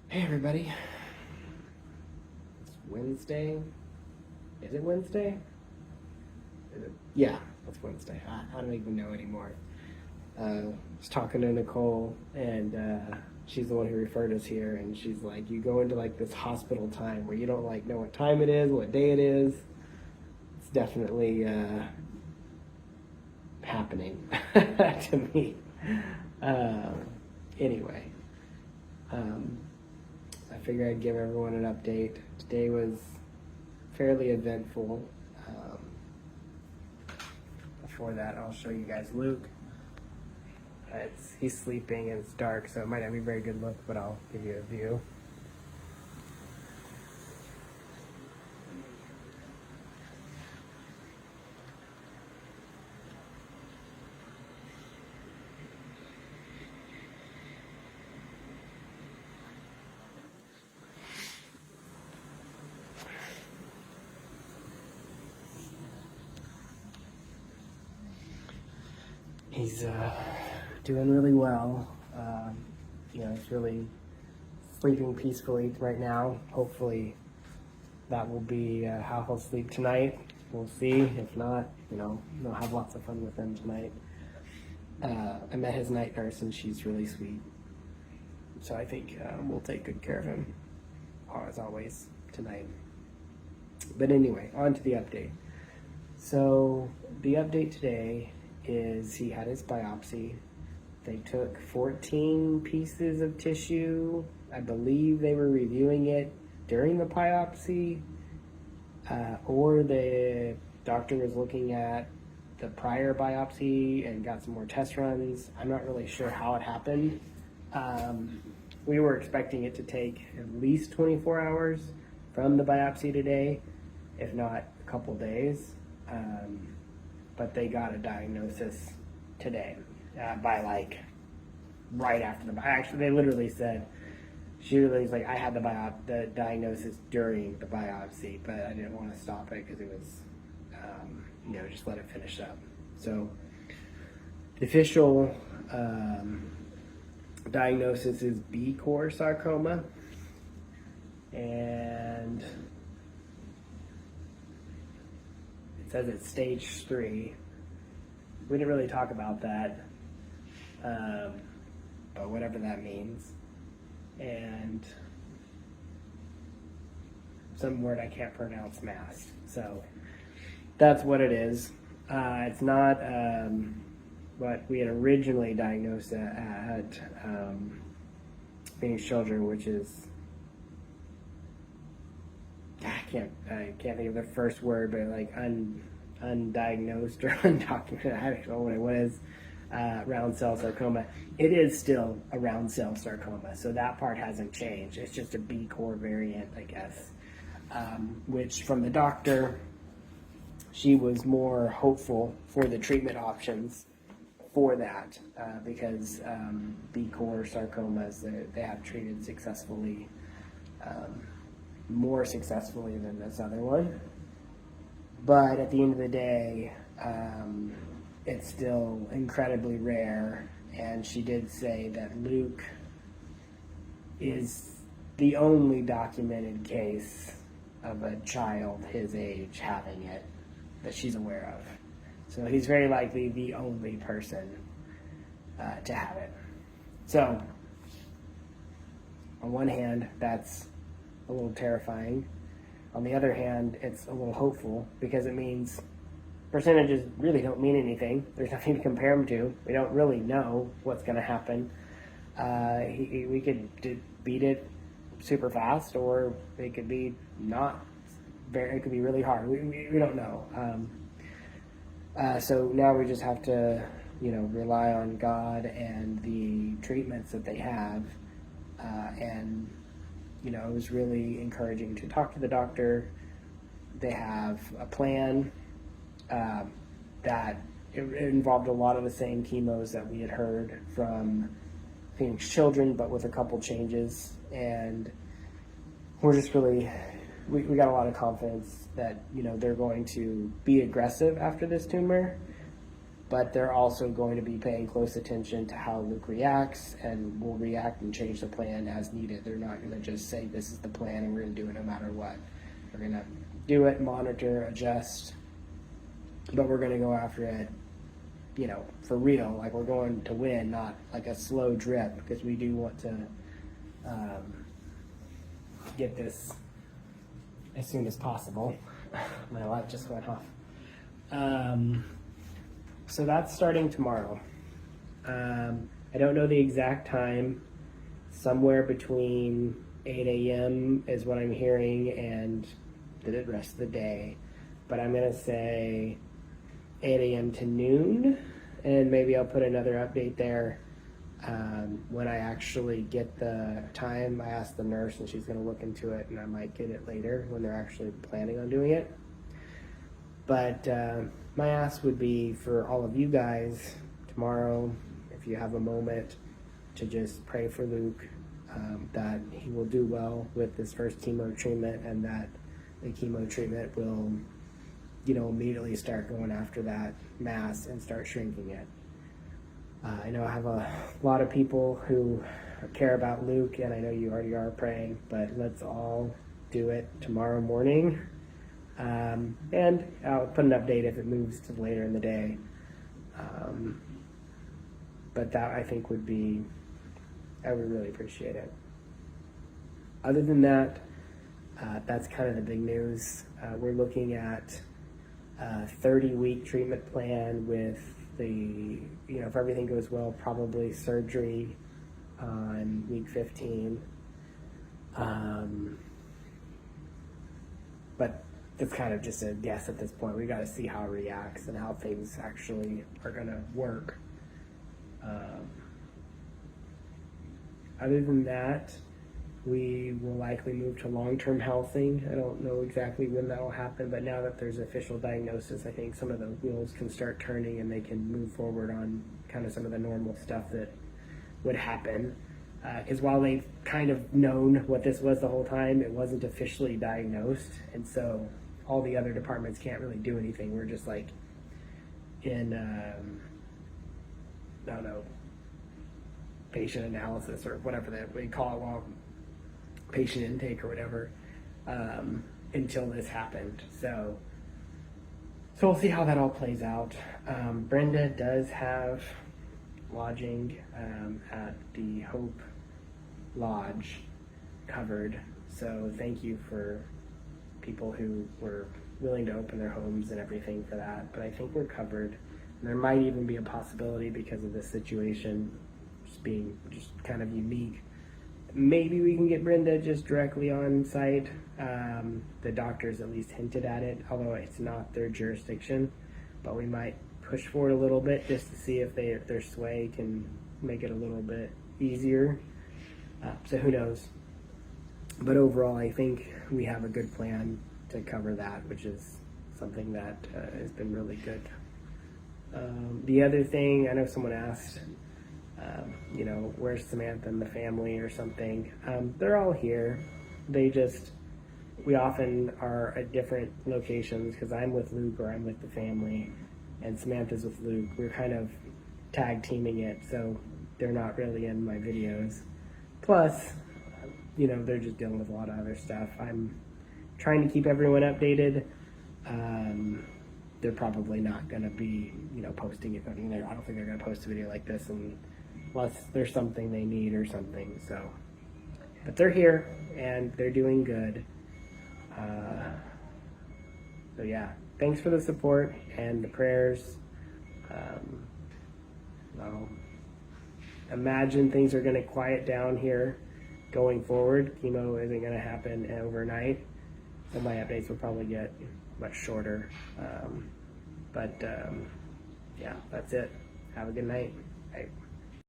Hey everybody. It's Wednesday. Is it Wednesday? Yeah, it's Wednesday. I don't even know anymore. I was talking to Nicole, and she's the one who referred us here, and she's like, you go into like this hospital time where you don't like know what time it is, what day it is. It's definitely happening to me. Uh, anyway. I figured I'd give everyone an update. Today was fairly eventful. Before that, I'll show you guys Luke. He's sleeping and it's dark, so it might not be a very good look, but I'll give you a view. He's doing really well. He's really sleeping peacefully right now. Hopefully that will be how he'll sleep tonight. We'll see. If not, we'll have lots of fun with him tonight. I met his night nurse and she's really sweet. So I think we'll take good care of him, as always, tonight. But anyway, on to the update. So the update today is he had his biopsy. They took 14 pieces of tissue. I believe they were reviewing it during the biopsy, or the doctor was looking at the prior biopsy and got some more test runs. I'm not really sure how it happened. We were expecting it to take at least 24 hours from the biopsy today, if not a couple days. But they got a diagnosis today by like right after the actually they literally said she literally was like, I had the diagnosis during the biopsy, but I didn't want to stop it because it was just let it finish up. So the official diagnosis is Bor Sarcoma, and it says it's stage 3. We didn't really talk about that, but whatever that means. And some word I can't pronounce, mass. So that's what it is. It's not what we had originally diagnosed at Phoenix Children, which is I can't think of the first word, but like undiagnosed or undocumented. I don't know what it is. Round cell sarcoma. It is still a round cell sarcoma, so that part hasn't changed. It's just a B core variant, I guess. Which from the doctor, she was more hopeful for the treatment options for that because B core sarcomas they have treated successfully. More successfully than this other one, but at the end of the day, it's still incredibly rare. And she did say that Luke is the only documented case of a child his age having it that she's aware of. So he's very likely the only person to have it. So on one hand, that's a little terrifying. On the other hand, it's a little hopeful because it means percentages really don't mean anything. There's nothing to compare them to. We don't really know what's going to happen. We could beat it super fast, or it could be not very. It could be really hard. We don't know. So now we just have to rely on God and the treatments that they have, and it was really encouraging to talk to the doctor. They have a plan that it involved a lot of the same chemos that we had heard from Phoenix Children, but with a couple changes. And we're just really, we got a lot of confidence that, they're going to be aggressive after this tumor. but they're also going to be paying close attention to how Luke reacts, and will react and change the plan as needed. They're not going to just say this is the plan and we're going to do it no matter what. We're going to do it, monitor, adjust, but we're going to go after it, you know, for real. Like, we're going to win, not like a slow drip, because we do want to get this as soon as possible. My light just went off. So that's starting tomorrow. I don't know the exact time. Somewhere between 8 a.m. is what I'm hearing, and the rest of the day. But I'm gonna say 8 a.m. to noon, and maybe I'll put another update there when I actually get the time. I asked the nurse, and she's gonna look into it, and I might get it later when they're actually planning on doing it. But my ask would be for all of you guys tomorrow, if you have a moment, to just pray for Luke, that he will do well with this first chemo treatment, and that the chemo treatment will, you know, immediately start going after that mass and start shrinking it. I know I have a lot of people who care about Luke, and I know you already are praying, but let's all do it tomorrow morning. And I'll put an update if it moves to later in the day. But that, I think, would be, I would really appreciate it. Other than that, that's kind of the big news. We're looking at a 30-week treatment plan with the, you know, if everything goes well, probably surgery on week 15. But it's kind of just a guess at this point. We got to see how it reacts and how things actually are going to work. Other than that, we will likely move to long-term housing. I don't know exactly when that will happen, but now that there's official diagnosis, I think some of the wheels can start turning and they can move forward on kind of some of the normal stuff that would happen. Because while they've kind of known what this was the whole time, it wasn't officially diagnosed, and so all the other departments can't really do anything. We're just like in, I don't know, patient analysis or whatever that we call it, well, patient intake or whatever, until this happened. So we'll see how that all plays out. Brenda does have lodging at the Hope Lodge covered, so thank you for people who were willing to open their homes and everything for that. But I think we're covered. And there might even be a possibility, because of this situation just being just kind of unique, maybe we can get Brenda just directly on site. The doctors at least hinted at it, although it's not their jurisdiction, but we might push forward a little bit just to see if their sway can make it a little bit easier. So who knows? But overall, I think we have a good plan to cover that, which is something that has been really good. The other thing, I know someone asked, you know, where's Samantha and the family or something? They're all here. We often are at different locations, because I'm with Luke or I'm with the family, and Samantha's with Luke. We're kind of tag teaming it, so they're not really in my videos. Plus, you know, they're just dealing with a lot of other stuff. I'm trying to keep everyone updated. They're probably not going to be, you know, posting it. I don't think they're going to post a video like this unless there's something they need or something. So, but they're here and they're doing good. So yeah, thanks for the support and the prayers. I'll imagine things are going to quiet down here going forward. Chemo isn't going to happen overnight, so my updates will probably get much shorter. But yeah, that's it. Have a good night. Bye.